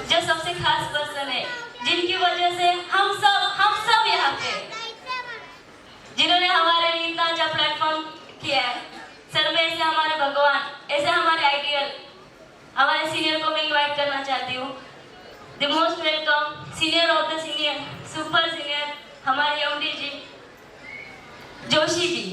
जो सबसे खास पर्सन है, जिनकी वजह से हम सब यहाँ पे, जिन्होंने हमारे लिए इतना अच्छा प्लेटफॉर्म किया है। सर मैं ऐसे हमारे भगवान, ऐसे हमारे आइडियल, हमारे सीनियर को मैं इनवाइट करना चाहती हूँ। The most welcome senior of the senior, super senior, हमारे एमडी जी जोशी जी।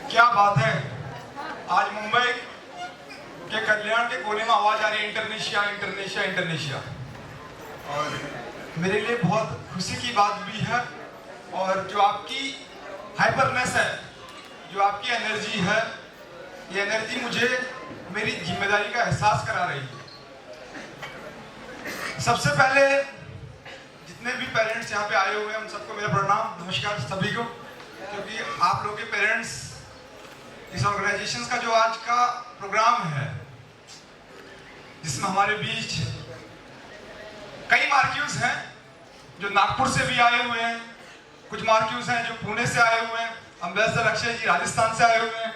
क्या बात है, आज मुंबई के कल्याण के कोने में आवाज आ रही है इंटरनेशिया इंटरनेशिया इंटरनेशिया, और मेरे लिए बहुत खुशी की बात भी है। और जो आपकी हाइपरनेस है, जो आपकी एनर्जी है, ये एनर्जी मुझे मेरी जिम्मेदारी का एहसास करा रही है। सबसे पहले जितने भी पेरेंट्स यहाँ पे आए हुए हैं उन सबको मेरा प्रणाम, नमस्कार सभी को, क्योंकि आप लोगों के पेरेंट्स इस ऑर्गेनाइजेशन का जो आज का प्रोग्राम है, जिसमें हमारे बीच कई मार्क्यूज हैं जो नागपुर से भी आए हुए हैं, कुछ मार्क्यूज हैं जो पुणे से आए हुए हैं, एम्बेसडर अक्षय जी राजस्थान से आए हुए हैं,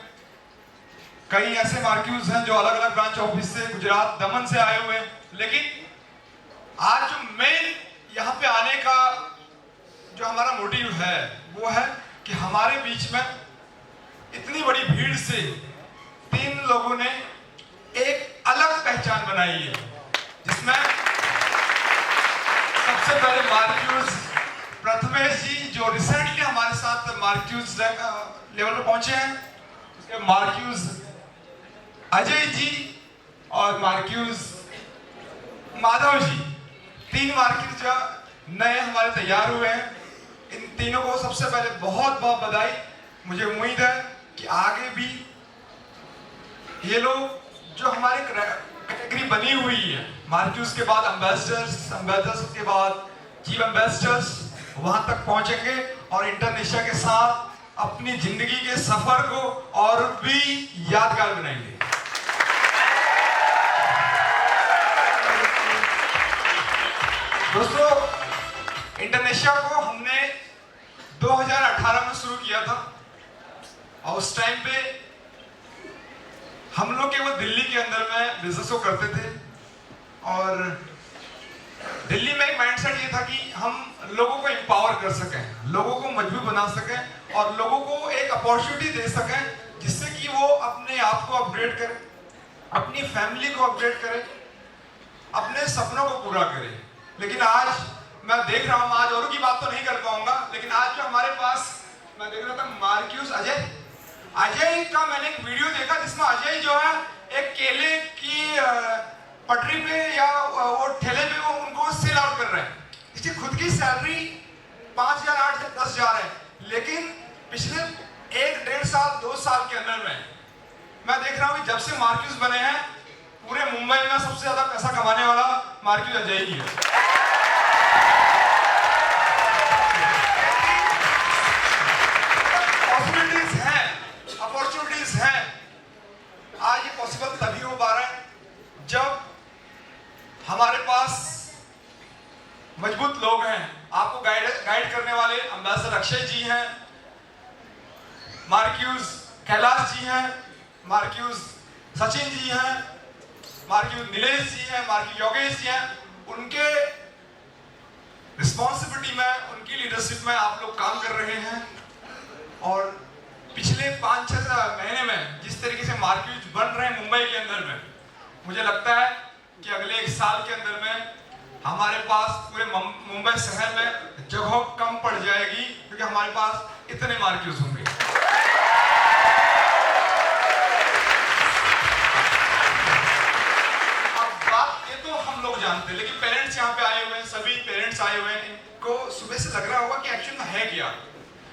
कई ऐसे मार्क्यूज हैं जो अलग अलग ब्रांच ऑफिस से गुजरात दमन से आए हुए हैं। लेकिन आज जो मेन यहाँ पे आने का जो हमारा मोटिव है वो है कि हमारे बीच में इतनी बड़ी भीड़ से 3 लोगों ने एक अलग पहचान बनाई है, जिसमें सबसे पहले मार्क्यूज प्रथमेश जी जो रिसेंटली हमारे साथ मार्क्यूज लेवल पर पहुंचे हैं, उसके मार्क्यूज अजय जी और मार्क्यूज माधव जी, 3 मार्क्यूज जो नए हमारे तैयार हुए हैं। इन तीनों को सबसे पहले बहुत बहुत बधाई। मुझे उम्मीद है कि आगे भी ये लोग जो हमारी कैटेगरी बनी हुई है, मार्क्यूज के बाद एम्बेसडर्स के बाद चीफ एम्बेसडर्स, वहां तक पहुंचेंगे और इंटरनेशिया के साथ अपनी जिंदगी के सफर को और भी यादगार बनाएंगे। दोस्तों, इंटरनेशिया को हमने 2018 में शुरू किया था, और उस टाइम पे हम लोग केवल दिल्ली के अंदर में बिजनेस को करते थे, और दिल्ली में एक माइंडसेट ये था कि हम लोगों को एम्पावर कर सकें, लोगों को मजबूत बना सकें और लोगों को एक अपॉर्चुनिटी दे सकें जिससे कि वो अपने आप को अपग्रेड करें, अपनी फैमिली को अपग्रेड करें, अपने सपनों को पूरा करें। लेकिन आज मैं देख रहा हूं, आज औरों की बात तो नहीं कर पाऊंगा, लेकिन आज जो हमारे पास मैं देख रहा था मार्क्यूज अजय का मैंने एक वीडियो देखा जिसमें अजय जो है एक केले की पटरी पे या वो ठेले पे वो उनको सेल आउट कर रहे हैं। इसकी खुद की सैलरी 5,000, 8,000, 10,000 है, लेकिन पिछले 1-1.5 साल 2 साल के अंदर में मैं देख रहा हूँ कि जब से मार्क्यूज बने हैं पूरे मुंबई में सबसे ज्यादा पैसा कमाने वाला मार्क्यूज अजय ही है। अपॉर्चुनिटीज हैं। आज ये पॉसिबल तभी हो पा रहा है जब हमारे पास मजबूत लोग हैं। आपको गाइड करने वाले एम्बेसडर अक्षय जी हैं, मार्क्यूज कैलाश जी हैं, मार्क्यूज सचिन जी हैं, मार्क्यूज नीलेश जी हैं, मार्क्यूज योगेश जी हैं। उनके रिस्पॉन्सिबिलिटी में, उनकी लीडरशिप में आप लोग काम कर रहे हैं, और पिछले 5-6 महीने में जिस तरीके से मार्क्यूज बन रहे हैं मुंबई के अंदर में, मुझे लगता है कि अगले 1 साल के अंदर में हमारे पास पूरे मुंबई शहर में जगह कम पड़ जाएगी, क्योंकि हमारे पास इतने मार्क्यूज होंगे। अब बात ये तो हम लोग जानते हैं, लेकिन पेरेंट्स यहाँ पे आए हुए हैं, सभी पेरेंट्स आए हुए हैं, इनको सुबह से लग रहा होगा कि एक्चुअली में है क्या।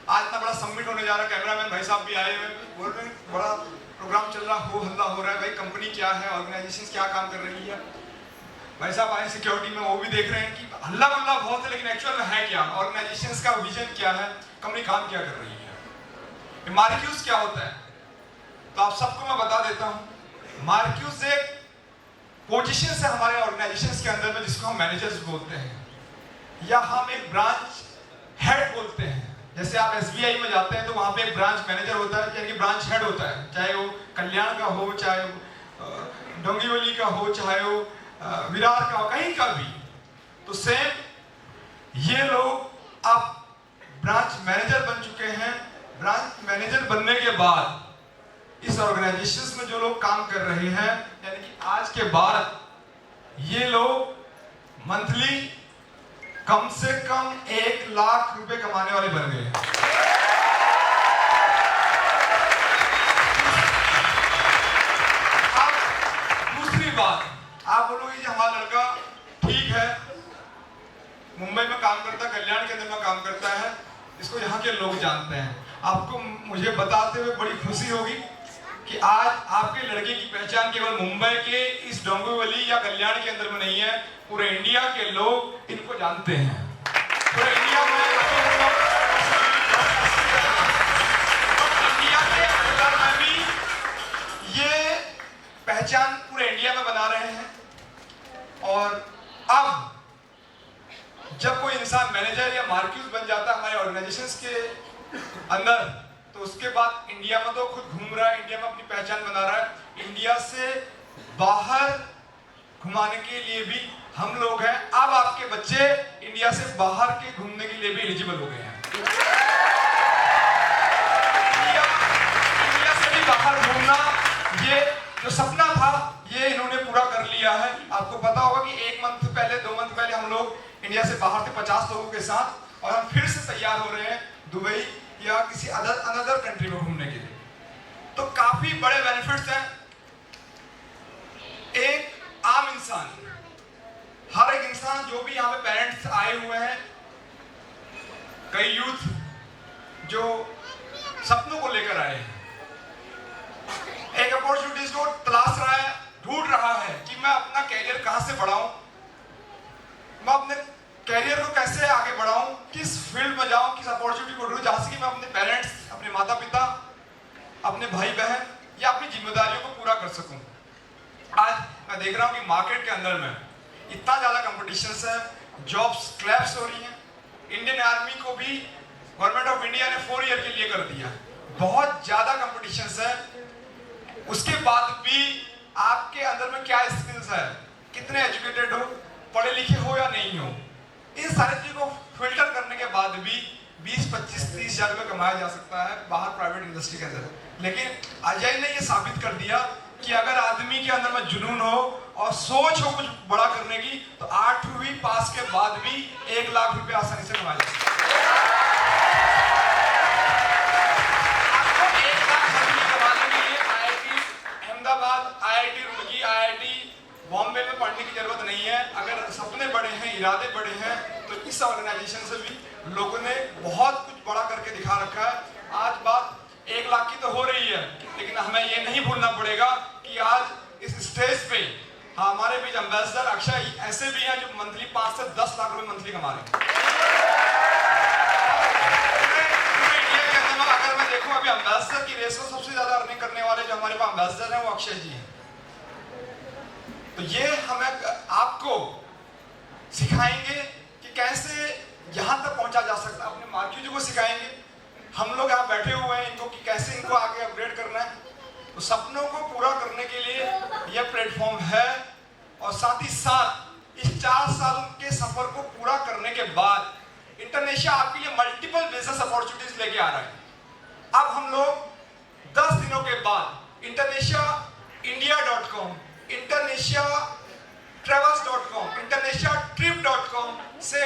आज इतना बड़ा समिट होने जा रहा है, कैमरामैन भाई साहब भी आए हुए बोल रहे हैं बड़ा प्रोग्राम चल रहा, हो हल्ला हो रहा है, भाई कंपनी क्या है, ऑर्गेनाइजेशन क्या काम कर रही है। भाई साहब आए सिक्योरिटी में, वो भी देख रहे हैं कि हल्ला गुल्ला बहुत है, लेकिन एक्चुअल में है क्या, ऑर्गेनाइजेशन का विजन क्या है, कंपनी काम क्या कर रही है। मार्क्यूज क्या होता है तो आप सबको मैं बता देता हूं। मार्क्यूज एक पोजीशन है हमारे ऑर्गेनाइजेशन के अंदर में, जिसको हम मैनेजर्स बोलते हैं या हम एक ब्रांच हेड बोलते हैं। जैसे आप एसबीआई में जाते हैं तो वहां पे एक ब्रांच मैनेजर होता है, यानी कि ब्रांच हेड होता है, चाहे वो कल्याण का हो, चाहे वो डोंबिवली का हो, चाहे वो विरार का हो, कहीं का भी। तो सेम ये लोग अब ब्रांच मैनेजर बन चुके हैं। ब्रांच मैनेजर बनने के बाद इस ऑर्गेनाइजेशंस में जो लोग काम कर रहे हैं, यानी कि आज के बाद ये लोग मंथली कम से कम 1 लाख रुपए कमाने वाले बन गए हैं। अब दूसरी बात, आप बोलोगे कि हमारा लड़का ठीक है, मुंबई में काम करता है, कल्याण के अंदर में काम करता है, इसको यहाँ के लोग जानते हैं। आपको मुझे बताते हुए बड़ी खुशी होगी कि आज आपके लड़के की पहचान केवल मुंबई के इस डोंबिवली या कल्याण के अंदर में नहीं है, पूरे इंडिया के लोग इनको जानते हैं। पूरे इंडिया में इंडिया के अंदर में भी ये पहचान पूरे इंडिया में बना रहे हैं। और अब जब कोई इंसान मैनेजर या मार्क्यूज बन जाता है हमारे ऑर्गेनाइजेशंस के अंदर, तो उसके बाद इंडिया में तो खुद घूम रहा है, इंडिया में अपनी पहचान बना रहा है, इंडिया से बाहर घुमाने के लिए भी हम लोग हैं। अब आपके बच्चे इंडिया से बाहर के घूमने के लिए भी एलिजिबल हो गए हैं। इंडिया से भी बाहर घूमना, ये जो सपना था, ये इन्होंने पूरा कर लिया है। आपको पता होगा कि 1 मंथ पहले, 2 मंथ पहले हम लोग इंडिया से बाहर थे 50 लोगों के साथ, और हम फिर से तैयार हो रहे हैं दुबई या किसी अनदर कंट्री में घूमने के लिए। तो काफी बड़े बेनिफिट्स हैं। एक आम इंसान, हर एक इंसान, जो भी यहाँ पे पेरेंट्स आए हुए हैं, कई यूथ जो सपनों को लेकर आए हैं, एक अपॉर्चुनिटीज को तलाश रहा है, ढूंढ रहा है कि मैं अपना कैरियर कहां से बढ़ाऊं, मैं अपने कैरियर को कैसे आगे बढ़ाऊं, किस फील्ड में जाऊं, किस अपॉर्चुनिटी को ढूंढूं जहां से कि मैं अपने पेरेंट्स, अपने माता पिता, अपने भाई बहन या अपनी जिम्मेदारियों को पूरा कर सकूं। आज मैं देख रहा हूं कि मार्केट के अंदर में इतना ज्यादा कंपटीशन है, जॉब्स क्लैप्स हो रही हैं। इंडियन आर्मी को भी गवर्नमेंट ऑफ इंडिया ने 4 ईयर के लिए कर दिया। बहुत ज्यादा कंपटीशन है। उसके बाद भी आपके अंदर में क्या स्किल्स है, कितने एजुकेटेड हो, पढ़े लिखे हो या नहीं हो, इन सारी चीजों को फिल्टर करने के बाद भी 20, 25, 30 हजार रुपये कमाया जा सकता है बाहर प्राइवेट इंडस्ट्री के अंदर। लेकिन अजय ने ये साबित कर दिया कि अगर आदमी के अंदर में जुनून हो और सोच हो कुछ बड़ा करने की, तो 8वीं पास के बाद भी 1 लाख रुपए आसानी से कमाया जा सकता है। आपको 1 लाख कमाने के लिए IIT Ahmedabad, IIT Roorkee, IIT Bombay में पढ़ने की जरूरत नहीं है। अगर सपने बड़े हैं, इरादे बड़े हैं, तो इस ऑर्गेनाइजेशन से भी लोगों ने बहुत कुछ बड़ा करके दिखा रखा है। आज बात 1 लाख की तो हो रही है, लेकिन हमें ये नहीं भूलना पड़ेगा कि आज इस स्टेज पे हमारे बीच एम्बेसडर अक्षय ऐसे भी हैं जो मंथली 5 से 10 लाख रुपए मंथली कमा रहे हैं। पूरे इंडिया के अंदर अगर मैं देखूं, अभी एम्बेसडर की रेस में सबसे ज्यादा अर्निंग करने वाले जो हमारे पास एम्बेसडर हैं वो अक्षय जी हैं। तो ये हमें आपको सिखाएंगे कि कैसे यहां तक पहुंचा जा सकता है। अपने मार्क्यूज को सिखाएंगे, हम लोग यहाँ बैठे हुए हैं इनको, कि कैसे इनको आगे अपग्रेड करना है। तो सपनों को पूरा करने के लिए यह प्लेटफॉर्म है, और साथ ही साथ इस 4 साल के सफर को पूरा करने के बाद इंटरनेशिया आपके लिए मल्टीपल बिजनेस अपॉर्चुनिटीज लेके आ रहा है। अब हम लोग 10 दिनों के बाद internationalindia.com, internationatravels.com, internationatrip.com से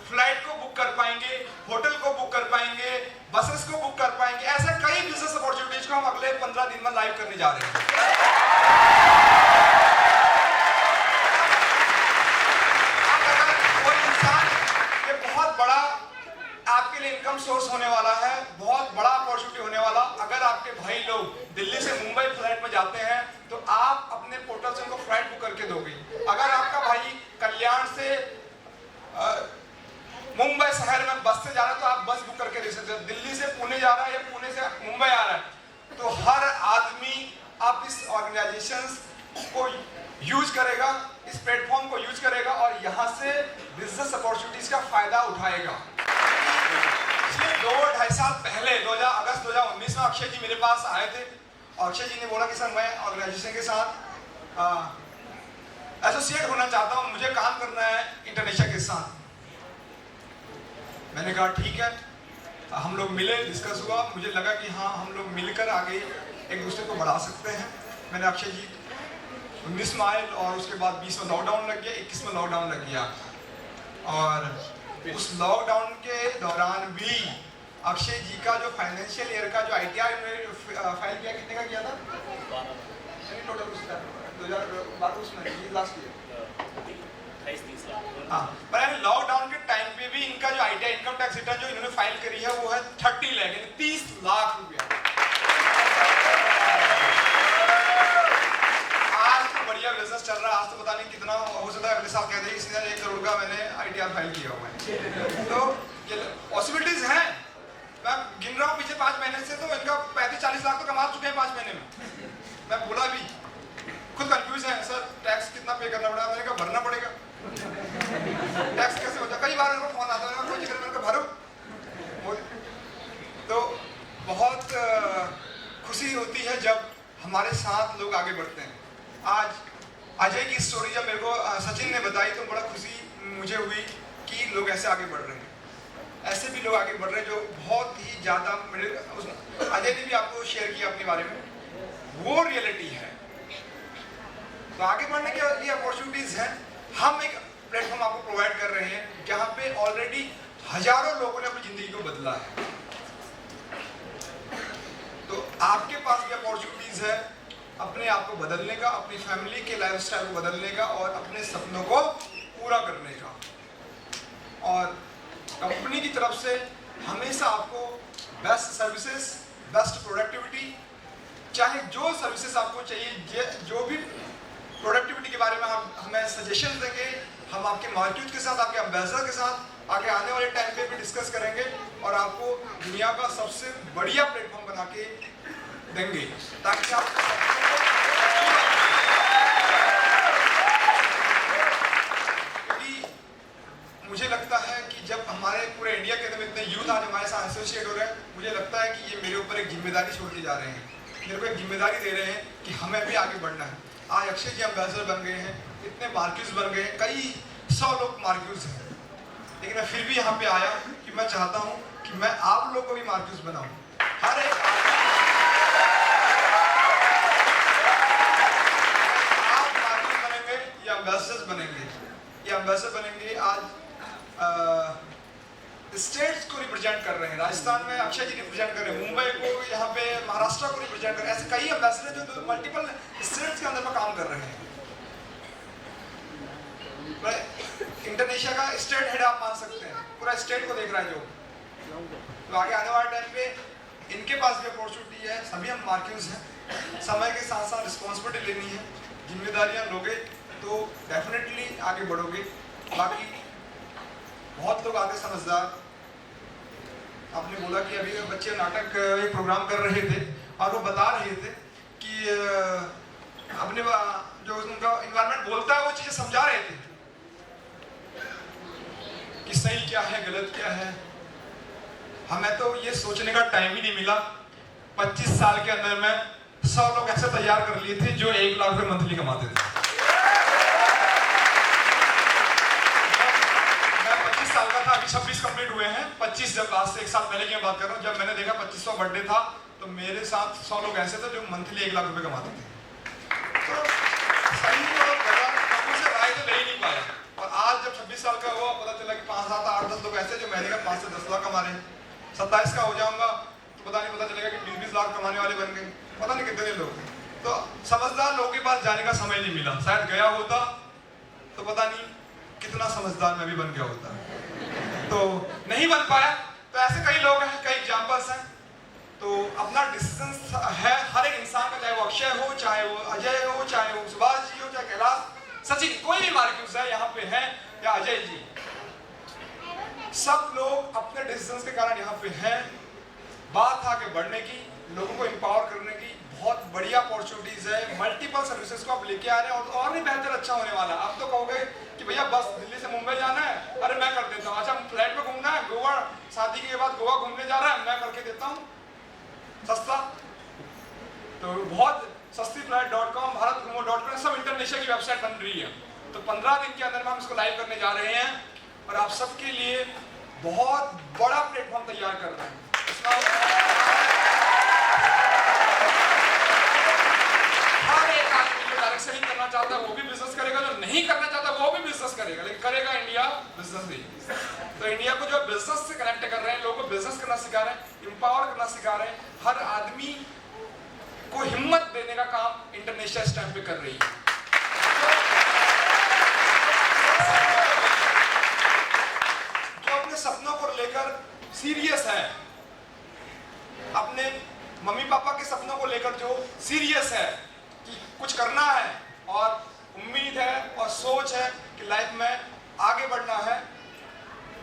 फ्लाइट को बुक कर पाएंगे, होटल को बुक कर पाएंगे, बसेस को बुक कर पाएंगे। ऐसे कई बिजनेस अपॉर्चुनिटीज को हम अगले 15 दिन में लाइव करने जा रहे हैं। अगर कोई इंसान ये बहुत बड़ा आपके लिए इनकम सोर्स होने वाला है, बहुत बड़ा अपॉर्चुनिटी होने वाला। अगर आपके भाई लोग दिल्ली से मुंबई फ्लाइट में जाते हैं तो आप अपने पोर्टल से उनको फ्लाइट बुक करके दोगे। अगर आपका भाई कल्याण से मुंबई शहर में बस से जा रहा है तो आप बस बुक करके दे सकते हो। दिल्ली से पुणे जा रहा है या पुणे से मुंबई आ रहा है तो हर आदमी आप इस ऑर्गेनाइजेशन को यूज करेगा, इस प्लेटफॉर्म को यूज करेगा और यहाँ से बिजनेस अपॉर्चुनिटीज का फायदा उठाएगा। पिछले 2-2.5 साल पहले अगस्त 2019 में अक्षय जी मेरे पास आए थे और अक्षय जी ने बोला कि सर मैं ऑर्गेनाइजेशन के साथ एसोसिएट होना चाहता हूँ, मुझे काम करना है इंडोनेशिया के साथ। मैंने कहा ठीक है, हम लोग मिले, डिस्कस हुआ, मुझे लगा कि हाँ हम लोग मिलकर आगे एक दूसरे को बढ़ा सकते हैं। मैंने अक्षय जी 19 में आए और उसके बाद 20 में लॉकडाउन लग गया, 21 में लॉकडाउन लग गया और उस लॉकडाउन के दौरान भी अक्षय जी का जो फाइनेंशियल ईयर का जो ITR फाइल किया, कितने का किया था टोटल उसका 2012 में लास्ट ईयर? हाँ, पर लॉकडाउन के टाइम पे भी इनका जो ITR इनकम टैक्स रिटर्न जो इन्होंने फाइल करी है वो है 30 लाख यानी 30 लाख रुपया। आज तो बढ़िया बिजनेस चल रहा है, आज तो पता नहीं कितना हो सकता है, अगले साल कह दें इसने 1 करोड़ का मैंने ITR फाइल किया हुआ है। तो ये पॉसिबिलिटीज हैं। मैं गिन रहा हूँ पिछले 5 महीने से तो इनका 35-40 लाख तो कमा चुके हैं 5 महीने में। मैं बोला भी, खुद कंफ्यूज है सर टैक्स कितना पे करना पड़ेगा, मैंने कहा भरना पड़ेगा, टैक्स कैसे होता है। कई बार उनको फोन आता है, कोई जिक्र भरो। तो बहुत खुशी होती है जब हमारे साथ लोग आगे बढ़ते हैं। आज अजय की स्टोरी जब मेरे को सचिन ने बताई तो बड़ा खुशी मुझे हुई कि लोग ऐसे आगे बढ़ रहे हैं। ऐसे भी लोग आगे बढ़ रहे हैं जो बहुत ही ज़्यादा अजय ने भी आपको शेयर किया अपने बारे में, वो रियलिटी है। तो आगे बढ़ने के लिए अपॉर्चुनिटीज हैं। हम एक प्लेटफॉर्म आपको प्रोवाइड कर रहे हैं जहाँ पे ऑलरेडी हजारों लोगों ने अपनी जिंदगी को बदला है। तो आपके पास भी अपॉर्चुनिटीज है अपने आप को बदलने का, अपनी फैमिली के लाइफस्टाइल को बदलने का और अपने सपनों को पूरा करने का। और कंपनी की तरफ से हमेशा आपको बेस्ट सर्विसेज, बेस्ट प्रोडक्टिविटी, चाहे जो सर्विसेज आपको चाहिए, जो भी प्रोडक्टिविटी के बारे में आप हमें सजेशन देंगे, हम आपके मार्केट के साथ, आपके एम्बेसडर के साथ आगे आने वाले टाइम पे भी डिस्कस करेंगे और आपको दुनिया का सबसे बढ़िया प्लेटफॉर्म बना के देंगे ताकि आप मुझे लगता है कि जब हमारे पूरे इंडिया के अंदर इतने यूथ आज हमारे साथ एसोसिएट हो रहे हैं, मुझे लगता है कि ये मेरे ऊपर एक जिम्मेदारी छोड़ के जा रहे हैं, मेरे को एक जिम्मेदारी दे रहे हैं कि हमें भी आगे बढ़ना है। आज अक्षय जी एम्बेसडर बन गए हैं, इतने मार्क्यूज बन गए हैं, कई 100 लोग मार्क्यूज हैं, लेकिन मैं फिर भी यहाँ पे आया कि मैं चाहता हूँ कि मैं आप लोग को भी मार्क्यूज बनाऊँ। हर एक आप मार्क्यूज बनेंगे या एम्बेसडर्स बनेंगे, या एम्बेसडर बनेंगे। आज स्टेट्स को रिप्रेजेंट कर रहे हैं, राजस्थान में अक्षय जी रिप्रेजेंट कर रहे हैं, मुंबई को, यहाँ पे महाराष्ट्र को रिप्रेजेंट कर रहे हैं। ऐसे कई एम्बेसडर जो मल्टीपल स्टेट्स के अंदर में काम कर रहे हैं। इंडोनेशिया का स्टेट हेड आप मान सकते हैं, पूरा स्टेट को देख रहा है जो। तो आगे आने वाले टाइम पे इनके पास भी अपॉर्चुनिटी है, सभी हम मार्क्यूज हैं। समय के साथ साथ रिस्पॉन्सिबिलिटी लेनी है, जिम्मेदारियां लोगे तो डेफिनेटली आगे बढ़ोगे। बाकी बहुत लोग आगे समझदार, आपने बोला कि अभी बच्चे नाटक एक प्रोग्राम कर रहे थे और वो बता रहे थे कि अपने जो उनका इन्वायरमेंट बोलता है वो चीजें समझा रहे थे कि सही क्या है, गलत क्या है। हमें तो ये सोचने का टाइम ही नहीं मिला। 25 साल के अंदर में 100 लोग ऐसे तैयार कर लिए थे जो 1 लाख रुपए मंथली कमाते थे। मैं 25 साल का था, अभी 26 कंप्लीट हुए हैं। 25 जब आज से 1 साल पहले की मैं बात कर रहा हूँ, जब मैंने देखा 25वां बर्थडे था तो मेरे साथ 100 लोग ऐसे थे जो मंथली 1 लाख रुपए कमाते थे। तो सही और गलत से राय तो ले ही नहीं पाया। और आज जब 26 साल का हुआ पता चला कि 5, 7, 8, 10 लोग ऐसे जो महीने का 5 से 10 लाख कमा रहे हैं। 27 का हो जाऊंगा तो पता चलेगा कि 20-20 लाख कमाने वाले बन गए, पता नहीं कितने लोग। तो समझदार लोगों के पास जाने का समय नहीं मिला। शायद गया होता तो पता नहीं कितना समझदार मैं भी बन गया होता। तो नहीं बन पाया, तो ऐसे कई लोग हैं, कई एग्जाम्पल्स हैं। तो अपना डिसीजन है हर एक इंसान का, चाहे वो अक्षय हो, चाहे वो अजय हो, चाहे वो सुभाष जी हो, चाहे कैलाश, सचिन, कोई भी मार्क्यूज है यहाँ पे है, या अजय जी, सब लोग अपने डिसीजन के कारण यहाँ पे हैं। बात आगे बढ़ने की, लोगों को एम्पावर करने की, बहुत बढ़िया अपॉर्चुनिटीज है, मल्टीपल सर्विसेज को आप लेके आ रहे हैं और भी बेहतर अच्छा होने वाला। आप तो कहोगे कि भैया बस दिल्ली से मुंबई जाना है, अरे मैं कर देता हूँ। अच्छा फ्लाइट में घूमना है, गोवा, शादी के बाद गोवा घूमने जा रहा है, मैं करके देता हूँ, सस्ता। तो बहुत सस्ती flight.com, bharatghumo.com, सब इंटरनेशनल की वेबसाइट बन रही है। तो 15 दिन के अंदर में हम इसको लाइव करने जा रहे हैं और आप सबके लिए बहुत बड़ा प्लेटफॉर्म तैयार कर रहे हैं। हर एक आदमी जो डायरेक्ट सेलिंग करना चाहता है वो भी बिजनेस करेगा, जो नहीं करना चाहता वो भी बिजनेस करेगा, लेकिन करेगा इंडिया बिजनेस ही। तो इंडिया को जो बिजनेस से कनेक्ट कर रहे हैं, लोगों को बिजनेस करना सिखा रहे हैं, एम्पावर करना सिखा रहे हैं, हर आदमी को हिम्मत देने का काम इंटरनेशनल स्टैंड पे कर रही है। जो अपने सपनों को लेकर सीरियस है, अपने मम्मी पापा के सपनों को लेकर जो सीरियस है कि कुछ करना है और उम्मीद है और सोच है कि लाइफ में आगे बढ़ना है,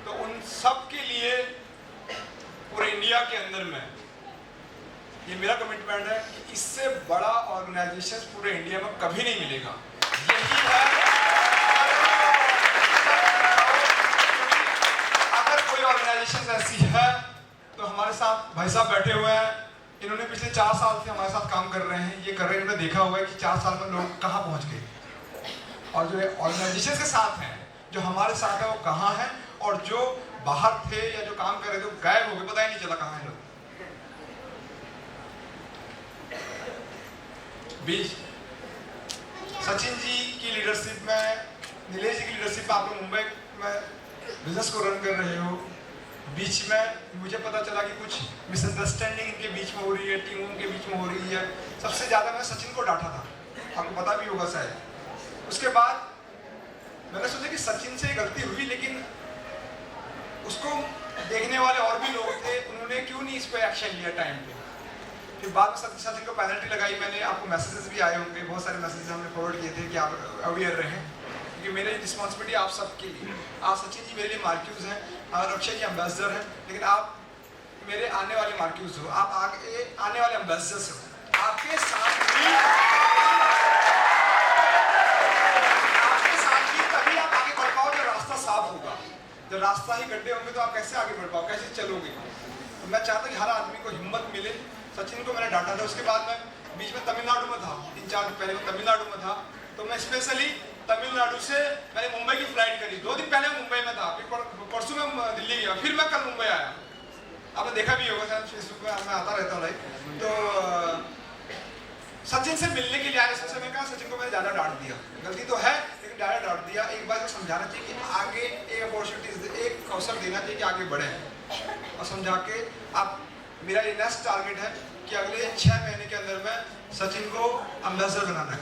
तो उन सब के लिए पूरे इंडिया के अंदर में ये मेरा कमिटमेंट है कि इससे बड़ा ऑर्गेनाइजेशन पूरे इंडिया में कभी नहीं मिलेगा। यही है, अगर कोई ऑर्गेनाइजेशन ऐसी है तो हमारे साथ भाई साहब बैठे हुए हैं, इन्होंने पिछले 4 साल से हमारे साथ काम कर रहे हैं, ये कर रहे हैं, इन्होंने देखा हुआ है कि 4 साल में लोग कहाँ पहुँच गए, और जो ऑर्गेनाइजेशन के साथ हैं, जो हमारे साथ है वो कहाँ है, और जो बाहर थे या जो काम कर रहे थे वो गायब हो गए, पता ही नहीं चला कहाँ है लोग। बीच सचिन जी की लीडरशिप में, नीलेश जी की लीडरशिप में आप लोग मुंबई में बिजनेस को रन कर रहे हो। बीच में मुझे पता चला कि कुछ मिसअंडरस्टैंडिंग इनके बीच में हो रही है, टीमों के बीच में हो रही है। सबसे ज़्यादा मैंने सचिन को डांटा था, आपको पता भी होगा शायद। उसके बाद मैंने सोचा कि सचिन से गलती हुई, लेकिन उसको देखने वाले और भी लोग थे, उन्होंने क्यों नहीं इस पर एक्शन लिया टाइम पे। फिर बाद में सचिन को पेनल्टी लगाई मैंने, आपको मैसेजेस भी आए होंगे, बहुत सारे मैसेजेस हमने फॉरवर्ड किए थे कि आप अवेयर रहें, क्योंकि मेरी रिस्पॉन्सिबिलिटी आप सबके लिए। आप सचिन जी मेरे लिए मार्क्यूज हैं और अक्षय जी एम्बेसडर हैं, लेकिन आप मेरे आने वाले मार्क्यूज हो, आप आगे आने वाले एम्बेसडर्स हो। आपके साथ भी तभी आप आगे बढ़ पाओ जब रास्ता साफ होगा। जब रास्ता ही गड्ढे होंगे तो आप कैसे आगे बढ़ पाओ, कैसे चलोगे। तो मैं चाहता हूँ कि हर आदमी को हिम्मत मिले। सचिन को मैंने डांटा था, उसके बाद मैं बीच में तमिलनाडु में था, 3-4 दिन पहले मैं तमिलनाडु में था, तो मैं स्पेशली तमिलनाडु से मैंने मुंबई की फ्लाइट करी। 2 दिन पहले मुंबई में था, फिर परसों में दिल्ली गया, फिर मैं कल मुंबई आया। आपने देखा भी होगा शायद फेसबुक में, मैं आता रहता हूँ लाइव। तो सचिन से मिलने के लिए आए, सोचा मैं कहा सचिन को मैंने ज़्यादा डांट दिया, गलती तो है लेकिन ज़्यादा डांट दिया। एक बार को समझाना चाहिए कि आगे एक अपॉर्चुनिटी, एक अवसर देना चाहिए कि आगे बढ़ें, और समझा के आप। मेरा ये नेक्स्ट टारगेट है कि अगले 6 महीने के अंदर में सचिन को एम्बेसडर बनाना है।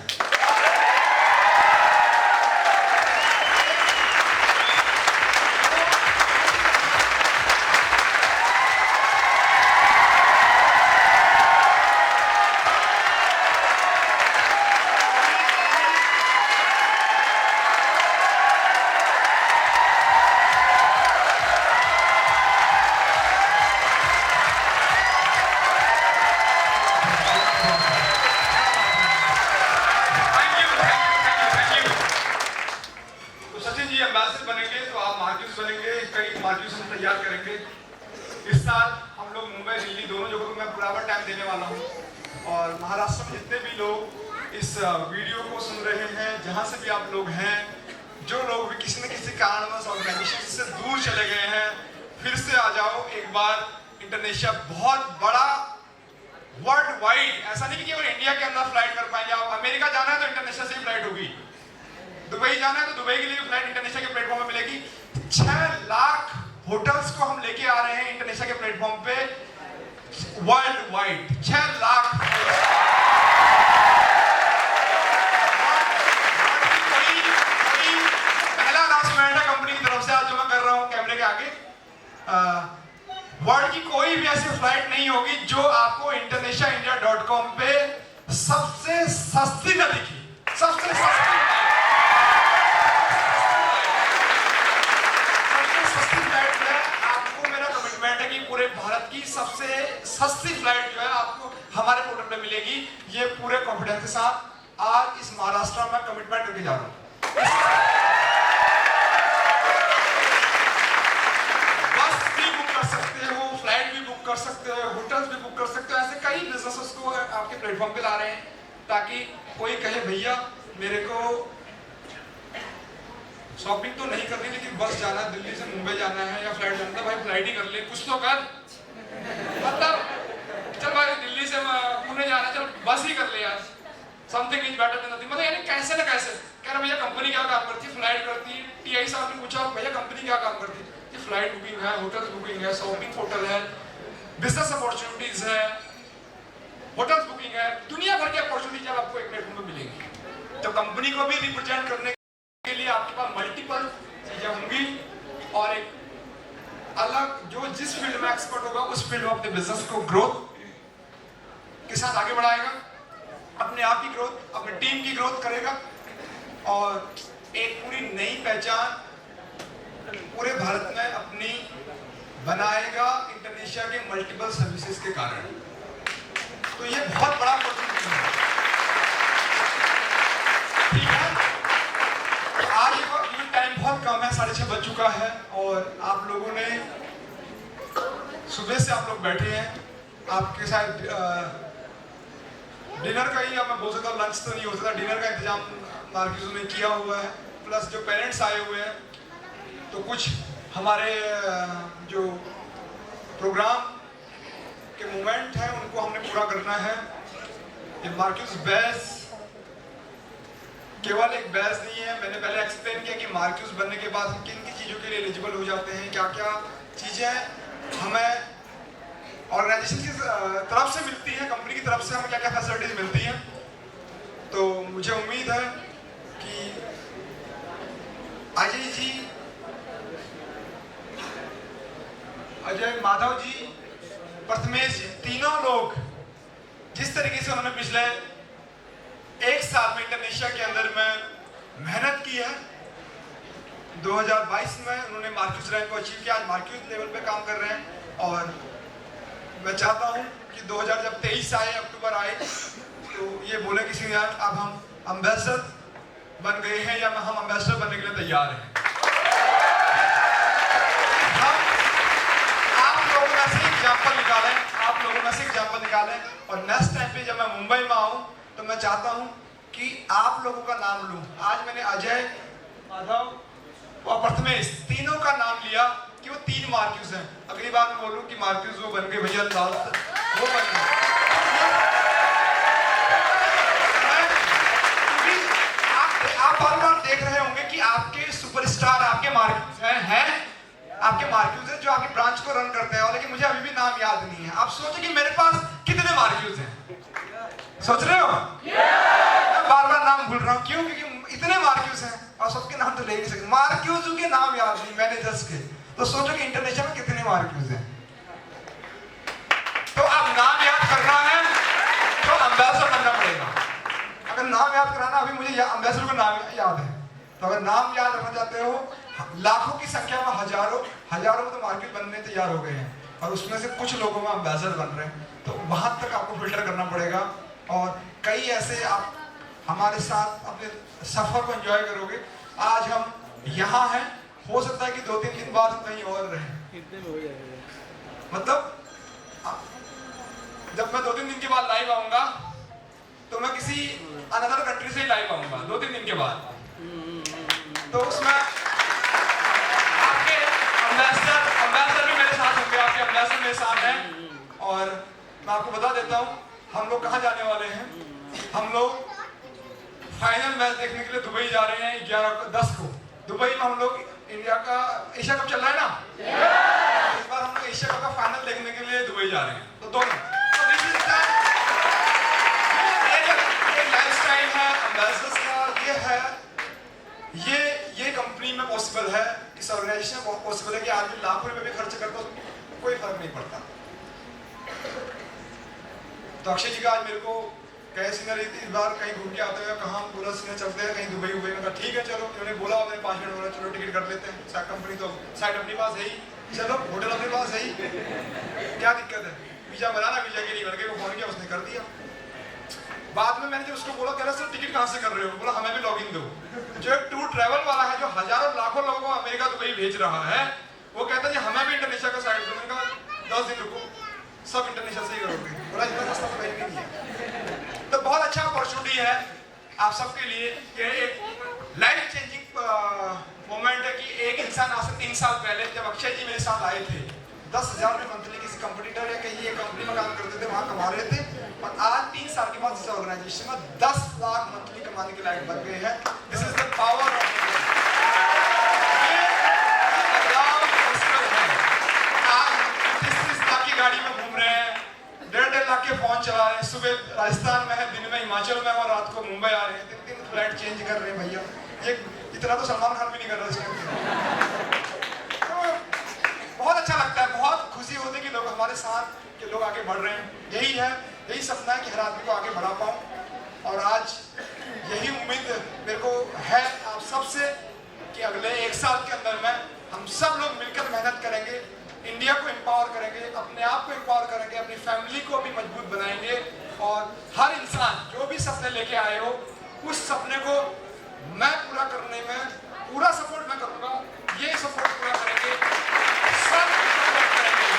तैयार करेंगे। इस साल हम लोग मुंबई दिल्ली दोनों जगहों को मैं बराबर टाइम देने वाला हूँ, और महाराष्ट्र में जितने भी लोग इस वीडियो को सुन रहे हैं, जहाँ से भी आप लोग हैं, जो लोग भी किसी न किसी कारणवश ऑर्गेनाइजेशन से दूर चले गए हैं, फिर से आ जाओ एक बार। इंटरनेशनल बहुत बड़ा वर्ल्ड वाइड, ऐसा नहीं कि केवल इंडिया के अंदर फ्लाइट कर पाएंगे आप। अमेरिका जाना है तो इंटरनेशनल से ही फ्लाइट होगी, दुबई जाना है तो दुबई के लिए फ्लाइट इंटरनेशनल के प्लेटफॉर्म पे मिलेगी। 6 लाख होटल्स को हम लेके आ रहे हैं इंटरनेशनल के प्लेटफॉर्म पे वर्ल्ड वाइड। 6 लाख पहला अनाउंसमेंट है कंपनी की तरफ से आज जो मैं कर रहा हूँ कैमरे के आगे। कोई भी ऐसी फ्लाइट नहीं होगी जो आपको internationaindia.com पे सबसे सस्ती न दिखी। सबसे सस्ती फ्लाइट जो है, आपको मेरा कमिटमेंट है कि पूरे भारत की सबसे सस्ती फ्लाइट जो है आपको हमारे पोर्टल पे मिलेगी। ये पूरे कॉन्फिडेंस के साथ आज इस महाराष्ट्र में कमिटमेंट करके जा रहा हूँ। कर सकते हो, होटल्स भी बुक कर सकते हो। ऐसे कई बिजनेसेस को आपके प्लेटफॉर्म पे ला रहे हैं ताकि कोई कहे भैया मेरे को शॉपिंग तो नहीं करनी लेकिन बस जाना है, दिल्ली से मुंबई जाना है या फ्लाइट जाना है, भाई फ्लाइट ही कर ले, कुछ तो कर। मतलब चल भाई दिल्ली से पुणे जाना, चल बस ही कर ले यार, something is better than nothing. मतलब यानी कैसे ना कैसे कह रहा भैया कंपनी क्या काम करती है, फ्लाइट करती है। टीआई साहब ने पूछा भैया कंपनी क्या काम करती है, फ्लाइट बुकिंग है, होटल बुकिंग है, शॉपिंग पोर्टल है, बिजनेस अपॉर्चुनिटीज है, होटल्स बुकिंग है, दुनिया भर की अपॉर्चुनिटीज आपको एक प्लेटफॉर्म पे मिलेंगी। तो कंपनी को भी रिप्रेजेंट करने के लिए आपके पास मल्टीपल चीजें होंगी और एक अलग जो जिस फील्ड में एक्सपर्ट होगा उस फील्ड में अपने बिजनेस को ग्रोथ के साथ आगे बढ़ाएगा, अपने आप की ग्रोथ, अपनी टीम की ग्रोथ करेगा और एक पूरी नई पहचान पूरे भारत में अपनी बनाएगा इंडोनेशिया के मल्टीपल सर्विसेज के कारण। तो ये बहुत बड़ा अपॉर्चुनिटी है। ठीक है, तो आज ये टाइम बहुत कम है, 6:30 बज चुका है और आप लोगों ने सुबह से आप लोग बैठे हैं, आपके साथ डिनर का ही अब मैं बोल सकता हूँ, लंच तो नहीं हो सकता, डिनर का इंतजाम मार्केट में किया हुआ है। प्लस जो पेरेंट्स आए हुए हैं तो कुछ हमारे जो प्रोग्राम के मोमेंट हैं उनको हमने पूरा करना है। ये मार्क्यूस बैच केवल एक बैच नहीं है, मैंने पहले एक्सप्लेन किया कि मार्क्यूस बनने के बाद हम किन किन चीज़ों के लिए एलिजिबल हो जाते हैं, क्या क्या चीज़ें हमें ऑर्गेनाइजेशन की तरफ से मिलती हैं, कंपनी की तरफ से हमें क्या क्या फैसिलिटीज मिलती हैं। तो मुझे उम्मीद है कि अजय जी, अजय माधव जी, प्रथमेश जी, तीनों लोग जिस तरीके से उन्होंने पिछले एक साल में इंडोनेशिया के अंदर में मेहनत की है, 2022 में उन्होंने मार्क्यूस रैंक को अचीव किया, आज मार्क्यूस लेवल पे काम कर रहे हैं। और मैं चाहता हूं कि 2023 आए, अक्टूबर आए तो ये बोले किसी यार अब हम एम्बेसडर बन गए हैं या हम एम्बेसडर बनने के लिए तैयार हैं। आप लोगों में से एग्जाम्पल निकालें और नेक्स्ट टाइम पे जब मैं मुंबई में आऊं तो मैं चाहता हूं कि आप लोगों का नाम लूं। आज मैंने अजय, माधव और प्रथमेश तीनों का नाम लिया कि वो 3 मार्क्यूस हैं। अगली बार मैं बोलूं कि मार्क्यूस वो बन गए भैया, लाल वो बन गए। आप बार बार देख रहे होंगे कि आपके सुपरस्टार आपके मार्क्यूस हैं, आपके मार्क्यूस हैं जो आपकी ब्रांच को रन करते हैं, और लेकिन मुझे अभी भी नाम याद नहीं है। आप सोचो कि मेरे पास कितने मार्क्यूस हैं, सोच रहे हो? मैं बार बार नाम भूल रहा हूँ, क्यों? क्योंकि इतने मार्क्यूस हैं और सबके नाम तो ले नहीं सकते, मार्क्यूस के नाम याद नहीं, मैनेजर्स के। तो सोचो कि इंटरनेशनल में कितने मार्क्यूस हैं। तो अब नाम याद करना है तो एम्बेसडर बनना पड़ेगा। अगर नाम याद कराना, अभी मुझे एम्बेसडर का नाम याद है, तो अगर नाम याद रखना चाहते हो, लाखों की संख्या में हजारों में तो मार्केट बनने तैयार हो गए हैं और उसमें से कुछ लोगों में एम्बेसडर बन रहे हैं। तो वहां तक आपको फिल्टर करना पड़ेगा और कई ऐसे आप हमारे साथ अपने सफर को एंजॉय करोगे। आज हम यहाँ हैं, हो सकता है कि 2-3 दिन बाद हम कहीं और रहें। मतलब जब मैं 2-3 दिन के बाद लाइव आऊंगा तो मैं किसी अनदर कंट्री से ही लाइव आऊंगा 2-3 दिन के बाद। तो उसमें आपके एम्बेसडर भी मेरे साथ होंगे, आपके एम्बेसडर मेरे साथ हैं। और मैं आपको बता देता हूँ हम लोग कहाँ जाने वाले हैं। हम लोग फाइनल मैच देखने के लिए दुबई जा रहे हैं 11-10 को। दुबई में हम लोग इंडिया का एशिया कप चल रहा है ना, इस बार हम लोग एशिया कप का फाइनल देखने के लिए दुबई जा रहे हैं। तो दोनों एक लाइफस्टाइल है एम्बेसडर्स का, ये है, ये कंपनी में पॉसिबल है, इस ऑर्गेनाइजेशन में पॉसिबल है कि आदमी लाखों रुपए भी खर्च करता हो, कोई फर्क नहीं पड़ता। तो अक्षय जी का आज मेरे को कहे सीनियर इस बार कहीं घूम के आते हुए कहाँ पूरा सीनियर चलते हैं कहीं दुबई उबई में कहा ठीक है चलो, उन्होंने बोला मैंने 5 मिनट बोला चलो टिकट कर लेते हैं, साइड कंपनी तो साइड अपने पास है ही, चलो होटल अपने पास है ही, क्या दिक्कत है, वीजा बनाना, वीजा के लिए लड़के को फोन किया उसने कर दिया। बाद में मैंने जब उसको बोला कह रहा सर टिकट कहाँ से कर रहे हो, बोला हमें भी लॉगिन दो। जो एक टूर ट्रैवल वाला है जो हजारों लाखों लोगों को अमेरिका दुबई भेज रहा है, वो कहता है हमें भी इंटरनेशनल का साइड दो। मैंने कहा 10 दिन रुको, सब इंटरनेशनल से ही करोगे, बोला इतना सस्ता तो कहीं भी नहीं है। तो बहुत अच्छा अपॉर्चुनिटी है आप सबके लिए, ये एक लाइफ चेंजिंग मोमेंट है कि एक इंसान आज से 3 साल पहले जब अक्षय जी मेरे साथ आए थे 10,000 में मंथली किसी कंपटीटर या कहीं एक कंपनी में काम करते थे वहां कमा रहे थे, और आज 3 साल के बाद इस ऑर्गेनाइजेशन में 10 लाख मंथली कमाने के लायक बन गए हैं। This is the power of गाड़ी में घूम रहे हैं, 1.5 लाख के फोन चला रहे हैं, सुबह राजस्थान में है, दिन में हिमाचल में और रात को मुंबई आ रहे हैं, 3 फ्लाइट चेंज कर रहे हैं भैया, ये इतना तो सलमान खान भी नहीं कर रहा। तो बहुत अच्छा लगता है, बहुत खुशी होती है कि लोग हमारे साथ के लोग आगे बढ़ रहे हैं। यही है, यही सपना है कि हर आदमी को आगे बढ़ा पाऊँ, और आज यही उम्मीद मेरे को है आप सबसे कि अगले 1 साल के अंदर में हम सब लोग मिलकर मेहनत करेंगे, इंडिया को एम्पावर करेंगे, अपने आप को एम्पावर करेंगे, अपनी फैमिली को भी मजबूत बनाएंगे, और हर इंसान जो भी सपने लेके आए हो उस सपने को मैं पूरा करने में पूरा सपोर्ट मैं करूंगा, ये सपोर्ट पूरा करेंगे, सब सपोर्ट करेंगे,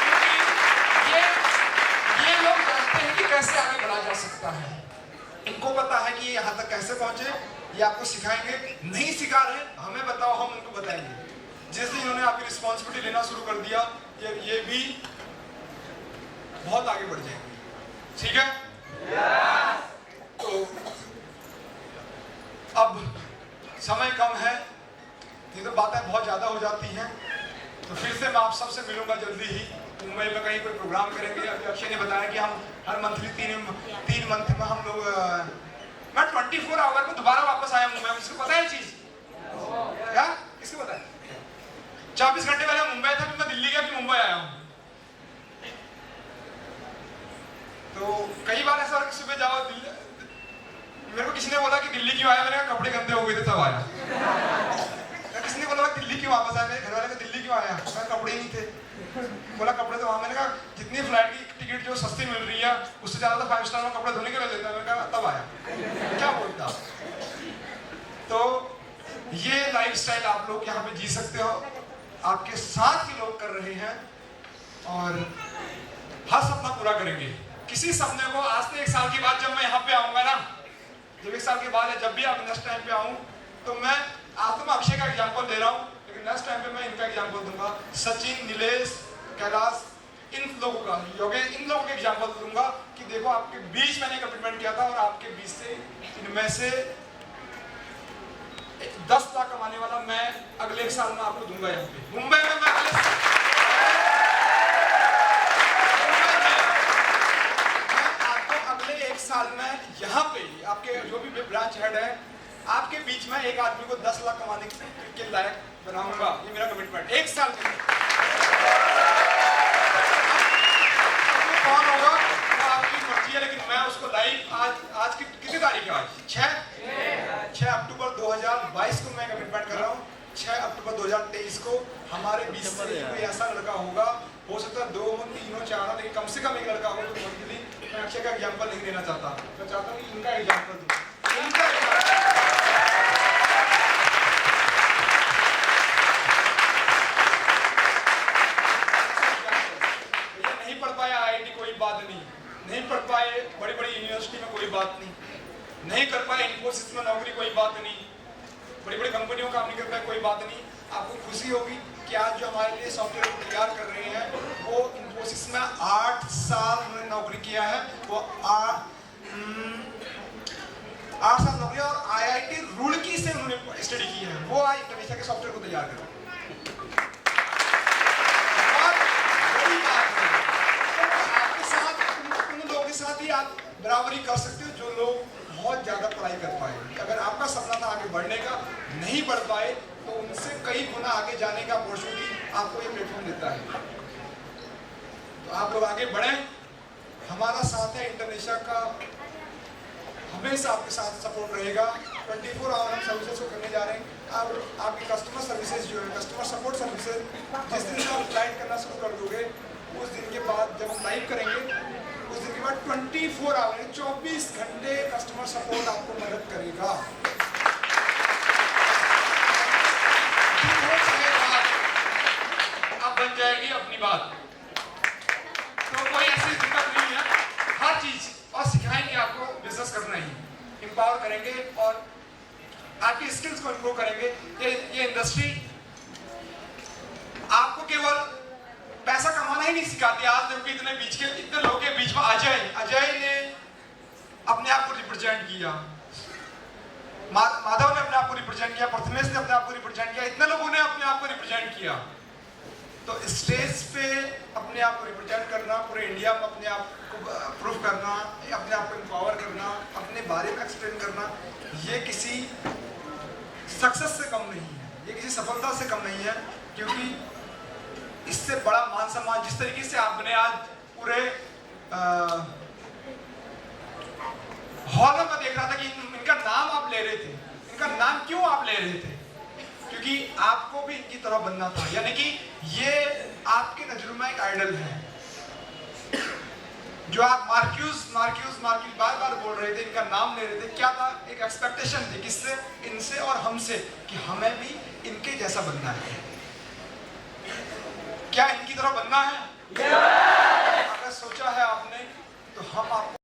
क्योंकि ये लोग जानते हैं कि कैसे आगे बढ़ा जा सकता है, इनको पता है कि यहाँ तक कैसे पहुंचे, ये आपको सिखाएंगे, नहीं सिखा रहे हमें बताओ, हम उनको बताएंगे। जिस दिन इन्होंने आपकी रिस्पॉन्सिबिलिटी लेना शुरू कर दिया, ये भी बहुत आगे बढ़ जाएंगे, ठीक है? तो अब समय कम है, ये तो बातें बहुत ज्यादा हो जाती हैं, तो फिर से मैं आप सबसे मिलूंगा जल्दी ही, मुंबई में कहीं कोई प्रोग्राम करेंगे। अभी अक्षय ने बताया कि हम हर मंथली 3 मंथ में हम लोग, मैं 24 आवर में दोबारा वापस आया मुंबई, इसको पता है चीज क्या, किसको पता है? 24 घंटे पहले मुंबई था, फिर मैं दिल्ली गया, फिर मुंबई आया हूँ। तो कई बार ऐसा कि सुबह जाओ दिल्ली, मेरे को किसी ने बोला कि दिल्ली क्यों आया, मैंने कहा कपड़े गंदे हो गए थे तब आया। किसी ने बोला दिल्ली क्यों वापस आया, मेरे घर वाले को दिल्ली क्यों आया, मैं कपड़े नहीं थे, बोला कपड़े तो वहां, मैंने कहा जितनी फ्लाइट की टिकट जो सस्ती मिल रही है उससे ज्यादा तो 5 स्टार में कपड़े धोने के लिए लेता, मैंने कहा तब आया, क्या बोलता। तो ये लाइफस्टाइल आप लोग यहाँ पे जी सकते हो, आपके साथ ही लोग कर रहे हैं, और हर सपना पूरा करेंगे। किसी सपने को आज से 1 साल के बाद जब मैं यहाँ पे आऊंगा ना, जब 1 साल के बाद जब भी आप नेक्स्ट टाइम पे आऊं, तो मैं आज तो मैं अक्षय का एग्जांपल दे रहा हूं, लेकिन नेक्स्ट टाइम पे मैं इनका एग्जांपल दूंगा, सचिन, नीलेश, कैलाश, इन लोगों का, योगेश, इन लोगों के एग्जांपल दूंगा कि देखो आपके बीच मैंने कमिटमेंट किया था, और आपके बीच से इनमें से 10 लाख कमाने वाला मैं अगले 1 साल में आपको दूंगा। यहाँ पे मुंबई में मैं आपको अगले 1 साल में यहाँ पे आपके जो भी ब्रांच हेड है, आपके बीच में एक आदमी को 10 लाख कमाने के लायक बनाऊंगा, ये मेरा कमिटमेंट 1 साल के लिए। कौन होगा वो आपकी मर्जी है, लेकिन मैं उसको लाइव आज की कितनी तारीख है, आज 6 अक्टूबर 2022 को मैं कमिटमेंट कर रहा हूँ। 6 अक्टूबर 2023 को हमारे बीच से कोई ऐसा लड़का होगा, हो सकता है 2 हो, 3 हो, 4 हो, लेकिन कम से कम एक लड़का होगा। तो मैं अक्षय का एग्जाम्पल नहीं देना चाहता, मैं चाहता हूँ कि इनका एग्जाम्पल दूँ, नहीं पढ़ पाया IIT कोई बात नहीं पढ़ पाए बड़ी बड़ी यूनिवर्सिटी में कोई बात नहीं कर पाए इन्फोसिस में नौकरी कोई बात नहीं, बड़ी बड़ी कंपनियों का काम नहीं कर पाए कोई बात नहीं। आपको खुशी होगी कि आज जो हमारे लिए सॉफ्टवेयर को तैयार कर रहे हैं वो इन्फोसिस में 8 साल उन्होंने नौकरी किया है, वो 8 साल नौकरी, और IIT रुड़की से उन्होंने स्टडी की है, वो आज इंडोनेशिया के सॉफ्टवेयर को तैयार कर रहे हैं। साथ ही आप बराबरी कर सकते हो जो लोग बहुत ज्यादा पढ़ाई कर पाए। अगर आपका सपना था आगे बढ़ने का, नहीं बढ़ पाए, तो उनसे कई गुना आगे जाने का अपॉर्चुनिटी आपको ये प्लेटफॉर्म देता है। तो आप लोग आगे बढ़ें, हमारा साथ है इंडोनेशिया का, हमेशा आपके साथ सपोर्ट रहेगा। 24 आवर हम सर्विसेज को करने जा रहे हैं। अब आपकी कस्टमर सर्विसेज जो है, कस्टमर सपोर्ट सर्विसेज, जिस दिन से आप फ्लाइट करना शुरू कर दोगे, उस दिन के बाद जब हम लाइव करेंगे, उस दिन के बाद 24 आवर 24 घंटे कस्टमर सपोर्ट आपको मदद करेगा। अब बन जाएगी अपनी बात, तो कोई ऐसी दिक्कत नहीं है। हर चीज और सिखाएंगे आपको, बिजनेस करना ही एम्पावर करेंगे और आपकी स्किल्स को इम्प्रूव करेंगे। ये इंडस्ट्री आपको केवल पैसा कमाना ही नहीं सिखाती। आज जबकि इतने लोगों के बीच में अजय ने अपने आप को रिप्रेजेंट किया, माधव ने अपने आप को रिप्रेजेंट किया, प्रथमेश ने अपने आप को रिप्रेजेंट किया, इतने लोगों ने अपने आप को रिप्रेजेंट किया। तो स्टेज पे अपने आप को रिप्रेजेंट करना, पूरे इंडिया में अपने आप को प्रूव करना, अपने आप को एम्पावर करना, अपने बारे में एक्सप्लेन करना, ये किसी सक्सेस से कम नहीं है, ये किसी सफलता से कम नहीं है। क्योंकि इससे बड़ा मान सम्मान, जिस तरीके से आपने आज पूरे हॉल में देख रहा था कि इनका नाम आप ले रहे थे, इनका नाम क्यों आप ले रहे थे? क्योंकि आपको भी इनकी तरह बनना था। यानी कि ये आपके नजरों में एक आइडल है। जो आप मार्क्यूस बार बार बोल रहे थे, इनका नाम ले रहे थे, क्या था? एक एक्सपेक्टेशन थी, किससे? इनसे और हमसे, कि हमें भी इनके जैसा बनना है। क्या इनकी तरह बनना है? अगर सोचा है आपने, तो हम आपको